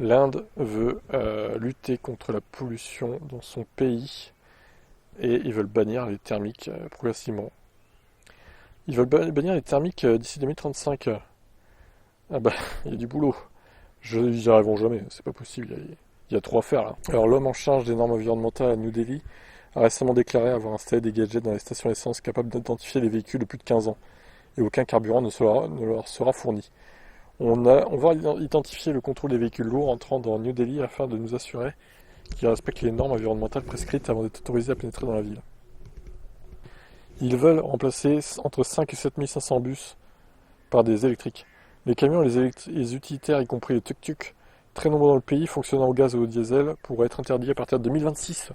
L'Inde veut lutter contre la pollution dans son pays et ils veulent bannir les thermiques progressivement. Ils veulent bannir les thermiques d'ici 2035. Ah bah, il y a du boulot. Ils n'y arriveront jamais, c'est pas possible, il y a trop à faire là. Alors l'homme en charge des normes environnementales à New Delhi a récemment déclaré avoir installé des gadgets dans les stations d'essence capables d'identifier les véhicules de plus de 15 ans et aucun carburant ne leur sera fourni. On va identifier le contrôle des véhicules lourds entrant dans New Delhi afin de nous assurer qu'ils respectent les normes environnementales prescrites avant d'être autorisés à pénétrer dans la ville. Ils veulent remplacer entre 5 et 7500 bus par des électriques. Les camions et les utilitaires, y compris les tuk-tuk, très nombreux dans le pays, fonctionnant au gaz ou au diesel, pourraient être interdits à partir de 2026.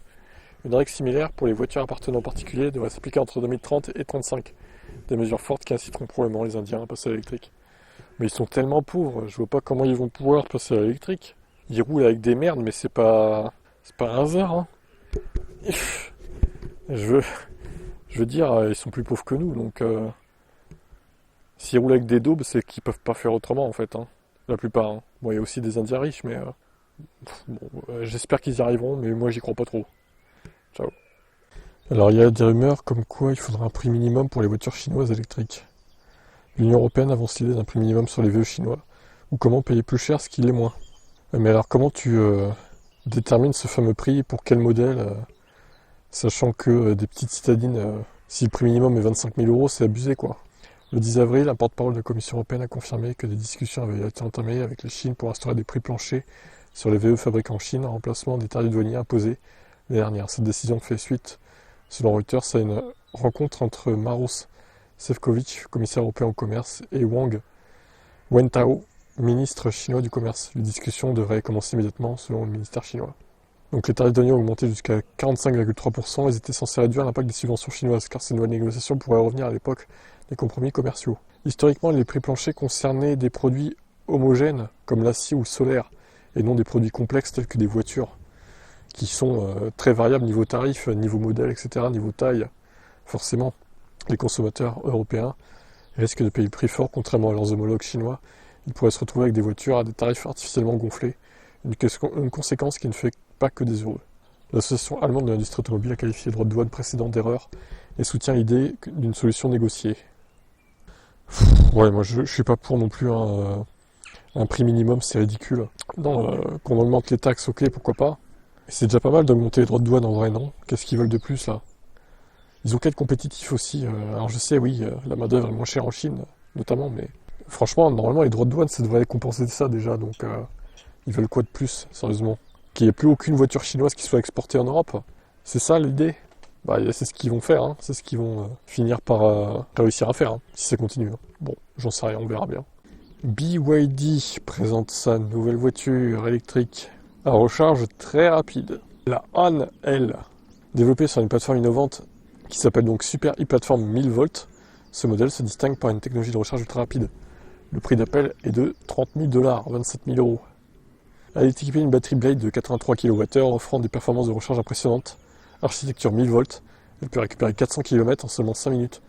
Une règle similaire pour les voitures appartenant en particulier devrait s'appliquer entre 2030 et 2035. Des mesures fortes qui inciteront probablement les Indiens à passer à l'électrique. Mais ils sont tellement pauvres, je vois pas comment ils vont pouvoir passer à l'électrique. Ils roulent avec des merdes, mais c'est pas un hasard, hein. Je veux, je veux dire, ils sont plus pauvres que nous, donc s'ils roulent avec des daubes, c'est qu'ils peuvent pas faire autrement en fait, hein. La plupart, hein. Bon, il y a aussi des Indiens riches, mais bon, j'espère qu'ils y arriveront, mais moi j'y crois pas trop. Ciao. Alors il y a des rumeurs comme quoi il faudra un prix minimum pour les voitures chinoises électriques. L'Union Européenne avance l'idée d'un prix minimum sur les VE chinois, ou comment payer plus cher ce qui l'est moins. Mais alors comment tu détermines ce fameux prix, pour quel modèle, sachant que des petites citadines, si le prix minimum est 25 000 euros, c'est abusé quoi. Le 10 avril, un porte-parole de la Commission européenne a confirmé que des discussions avaient été entamées avec la Chine pour instaurer des prix planchers sur les VE fabriqués en Chine en remplacement des tarifs douaniers imposés l'année dernière. Cette décision fait suite, selon Reuters, à une rencontre entre Maros Sefcovic, commissaire européen au commerce, et Wang Wentao, ministre chinois du commerce. Les discussions devraient commencer immédiatement, selon le ministère chinois. Donc les tarifs douaniers ont augmenté jusqu'à 45,3%. Ils étaient censés réduire l'impact des subventions chinoises, car ces nouvelles négociations pourraient revenir à l'époque des compromis commerciaux. Historiquement, les prix planchers concernaient des produits homogènes, comme l'acier ou le solaire, et non des produits complexes tels que des voitures, qui sont très variables niveau tarif, niveau modèle, etc., niveau taille. Forcément, les consommateurs européens risquent de payer le prix fort, contrairement à leurs homologues chinois. Ils pourraient se retrouver avec des voitures à des tarifs artificiellement gonflés, une conséquence qui ne fait pas que des heureux. L'association allemande de l'industrie automobile a qualifié le droit de douane précédent d'erreur et soutient l'idée d'une solution négociée. Ouais, moi je suis pas pour non plus un prix minimum, c'est ridicule. Non, qu'on augmente les taxes, ok, pourquoi pas. C'est déjà pas mal d'augmenter les droits de douane en vrai, non? Qu'est-ce qu'ils veulent de plus là? Ils ont qu'à être compétitifs aussi. Alors je sais, oui, la main-d'œuvre est moins chère en Chine, notamment, mais franchement, normalement, les droits de douane, ça devrait compenser ça déjà, donc ils veulent quoi de plus, sérieusement? Qu'il n'y ait plus aucune voiture chinoise qui soit exportée en Europe? C'est ça l'idée? Bah, c'est ce qu'ils vont faire, hein. C'est ce qu'ils vont finir par réussir à faire, hein, si ça continue, hein. Bon, j'en sais rien, on verra bien. BYD présente sa nouvelle voiture électrique à recharge très rapide. La Han L, développée sur une plateforme innovante qui s'appelle donc Super e-Platform 1000 volts. Ce modèle se distingue par une technologie de recharge ultra rapide. Le prix d'appel est de 30 000 $, 27 000 euros. Elle est équipée d'une batterie Blade de 83 kWh offrant des performances de recharge impressionnantes. Architecture 1000 volts, elle peut récupérer 400 km en seulement 5 minutes.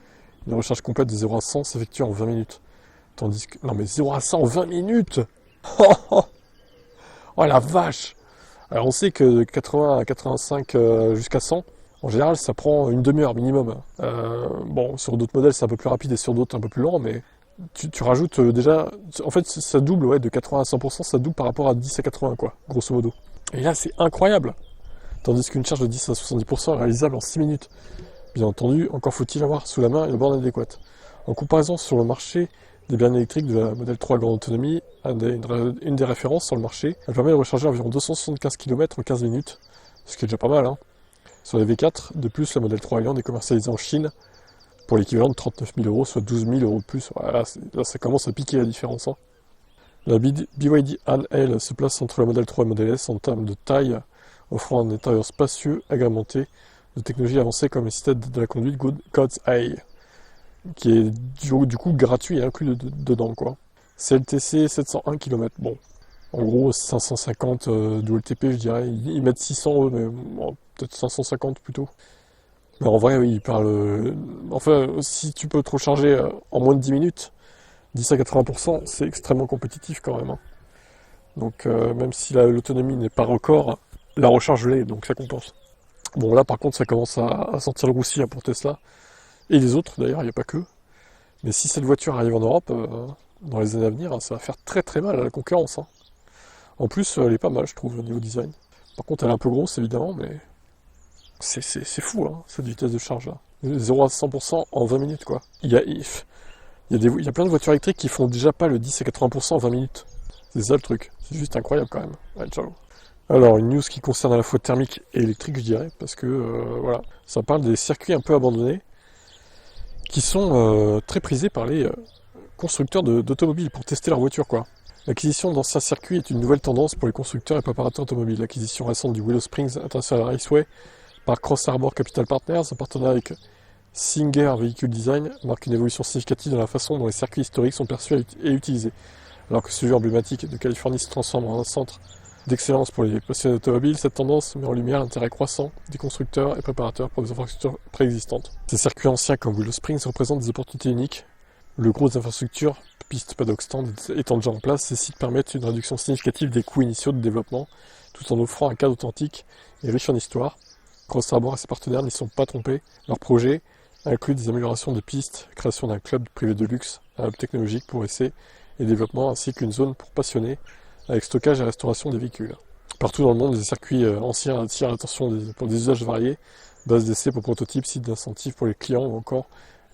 Une recharge complète de 0 à 100 s'effectue en 20 minutes. Tandis que... Non mais 0 à 100 en 20 minutes. Oh la vache. Alors on sait que de 80 à 85 jusqu'à 100, en général ça prend une demi-heure minimum. Bon, sur d'autres modèles c'est un peu plus rapide et sur d'autres un peu plus lent, mais tu rajoutes déjà... En fait ça double, ouais, de 80 à 100%, ça double par rapport à 10 à 80, quoi, grosso modo. Et là c'est incroyable. Tandis qu'une charge de 10 à 70% est réalisable en 6 minutes. Bien entendu, encore faut-il avoir sous la main une borne adéquate. En comparaison sur le marché des bernes électriques de la Model 3 à grande autonomie, une des références sur le marché, elle permet de recharger environ 275 km en 15 minutes, ce qui est déjà pas mal, hein. Sur les V4, de plus, la Model 3 Highland est commercialisée en Chine pour l'équivalent de 39 000 euros, soit 12 000 euros de plus. Voilà, là ça commence à piquer la différence, hein. La BYD Han L se place entre la Model 3 et la Model S en termes de taille, offrant un intérieur spacieux agrémenté de technologies avancées comme le système de la conduite God's Eye, qui est du coup gratuit et inclus dedans, quoi. CLTC 701 km, bon, en gros 550 WLTP je dirais, ils mettent 600 eux, mais bon, peut-être 550 plutôt. Mais en vrai, oui, ils parlent... enfin, si tu peux te recharger en moins de 10 minutes, 10 à 80%, c'est extrêmement compétitif quand même, hein. Donc même si l'autonomie n'est pas record, la recharge l'est, donc ça compense. Bon là par contre ça commence à sentir le roussi pour Tesla, et les autres d'ailleurs, il n'y a pas que. Mais si cette voiture arrive en Europe, dans les années à venir, ça va faire très très mal à la concurrence. Hein. En plus, elle est pas mal je trouve au niveau design. Par contre elle est un peu grosse évidemment, mais c'est fou hein, cette vitesse de charge là. 0 à 100% en 20 minutes quoi. Il y a plein de voitures électriques qui font déjà pas le 10 à 80% en 20 minutes. C'est ça le truc. C'est juste incroyable quand même. Ouais, ciao. Alors, une news qui concerne à la fois thermique et électrique, je dirais, parce que voilà, ça parle des circuits un peu abandonnés qui sont très prisés par les constructeurs d'automobiles pour tester leur voiture, quoi. L'acquisition d'anciens circuits est une nouvelle tendance pour les constructeurs et préparateurs automobiles. L'acquisition récente du Willow Springs International Raceway par Cross Harbor Capital Partners, en partenariat avec Singer Vehicle Design, marque une évolution significative dans la façon dont les circuits historiques sont perçus et utilisés. Alors que ce lieu emblématique de Californie se transforme en un centre d'excellence pour les passionnés d'automobile, cette tendance met en lumière l'intérêt croissant des constructeurs et préparateurs pour des infrastructures préexistantes. Ces circuits anciens comme Willow Springs représentent des opportunités uniques. Le gros des infrastructures, pistes, paddock, stand étant déjà en place, ces sites permettent une réduction significative des coûts initiaux de développement, tout en offrant un cadre authentique et riche en histoire. Cross Harbor et ses partenaires n'y sont pas trompés. Leur projet inclut des améliorations de pistes, création d'un club privé de luxe, un hub technologique pour essais et développement, ainsi qu'une zone pour passionnés, avec stockage et restauration des véhicules. Partout dans le monde, des circuits anciens attirent l'attention pour des usages variés, bases d'essais pour prototypes, sites d'incentives pour les clients ou encore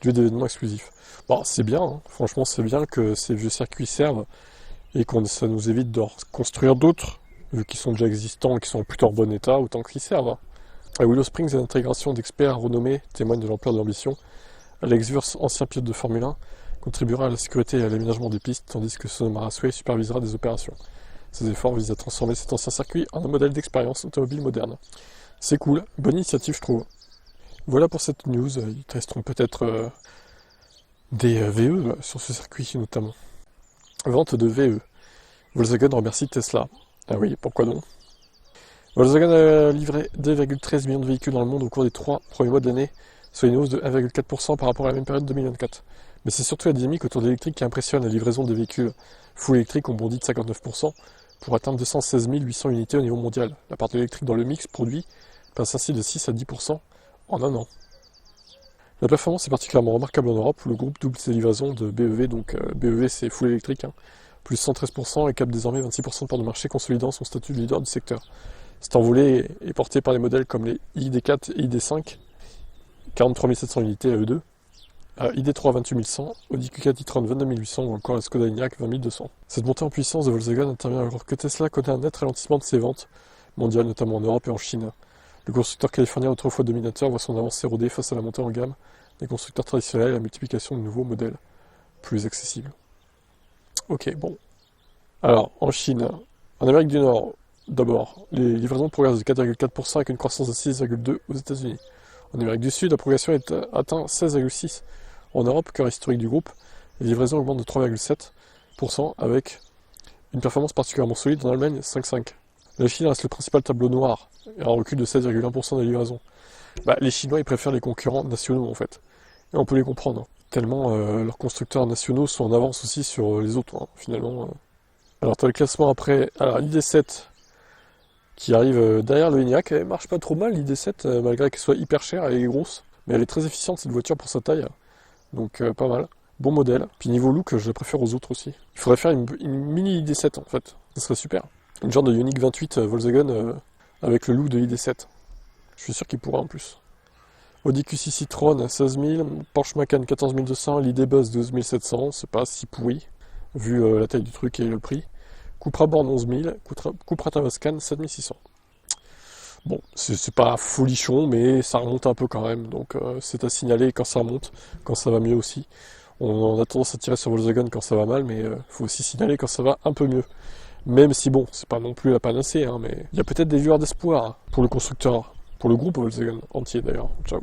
lieux d'événements exclusifs. Bon, c'est bien, hein. Franchement c'est bien que ces vieux circuits servent et que ça nous évite de construire d'autres, vu qu'ils sont déjà existants et qu'ils sont plutôt en bon état, autant qu'ils servent. Hein. À Willow Springs, l'intégration d'experts renommés témoigne de l'ampleur de l'ambition. Alex Wurz, ancien pilote de Formule 1, contribuera à la sécurité et à l'aménagement des pistes, tandis que Sonoma Raceway supervisera des opérations. Ces efforts visent à transformer cet ancien circuit en un modèle d'expérience automobile moderne. C'est cool, bonne initiative je trouve. Voilà pour cette news, il te resteront peut-être des VE sur ce circuit notamment. Vente de VE. Volkswagen remercie Tesla. Ah oui, pourquoi non? Volkswagen a livré 2,13 millions de véhicules dans le monde au cours des 3 premiers mois de l'année, soit une hausse de 1,4% par rapport à la même période 2024. Mais c'est surtout la dynamique autour de l'électrique qui impressionne. La livraison des véhicules full électriques ont bondi de 59% pour atteindre 216 800 unités au niveau mondial. La part de l'électrique dans le mix produit passe ainsi de 6 à 10% en un an. La performance est particulièrement remarquable en Europe où le groupe double ses livraisons de BEV, donc BEV c'est full électrique, hein, plus 113% et capte désormais 26% de part de marché, consolidant son statut de leader du secteur. Cet envolé est porté par les modèles comme les ID4 et ID5, 43 700 unités à eux deux, ID3 28 100, Audi Q4 e-tron 22 800 ou encore la Skoda Enyaq 20 200. Cette montée en puissance de Volkswagen intervient alors que Tesla connaît un net ralentissement de ses ventes mondiales, notamment en Europe et en Chine. Le constructeur californien, autrefois dominateur, voit son avance s'éroder face à la montée en gamme des constructeurs traditionnels et la multiplication de nouveaux modèles plus accessibles. Ok, bon. Alors, en Chine, en Amérique du Nord, d'abord, les livraisons progressent de 4,4% avec une croissance de 6,2% aux États-Unis. En Amérique du Sud, la progression est atteint 16,6%. En Europe, cœur historique du groupe, les livraisons augmentent de 3,7% avec une performance particulièrement solide en Allemagne, 5,5%. La Chine reste le principal tableau noir, et un recul de 7,1% des livraisons. Les Chinois, ils préfèrent les concurrents nationaux, en fait. Et on peut les comprendre, hein. Tellement leurs constructeurs nationaux sont en avance aussi sur les autres, hein, finalement. Alors, tu as le classement après. Alors, l'ID7 qui arrive derrière le Enyaq. Elle marche pas trop mal, l'ID7, malgré qu'elle soit hyper chère, elle est grosse. Mais elle est très efficiente, cette voiture, pour sa taille. Donc, pas mal. Bon modèle. Puis niveau look, je la préfère aux autres aussi. Il faudrait faire une mini ID7, en fait. Ça serait super. Une genre de Ioniq 28 Volkswagen avec le look de l'ID7. Je suis sûr qu'il pourra en plus. Audi Q6 e-tron 16 000, Porsche Macan 14 200, l'ID Buzz 12 700, c'est pas si pourri, vu la taille du truc et le prix. Cupra Born 11 000, Cupra Tavascan 7 600. Bon, c'est pas folichon, mais ça remonte un peu quand même, donc c'est à signaler quand ça remonte, quand ça va mieux aussi. On a tendance à tirer sur Volkswagen quand ça va mal, mais faut aussi signaler quand ça va un peu mieux. Même si bon, c'est pas non plus la panacée, hein, mais il y a peut-être des lueurs d'espoir pour le constructeur, pour le groupe Volkswagen entier d'ailleurs. Ciao.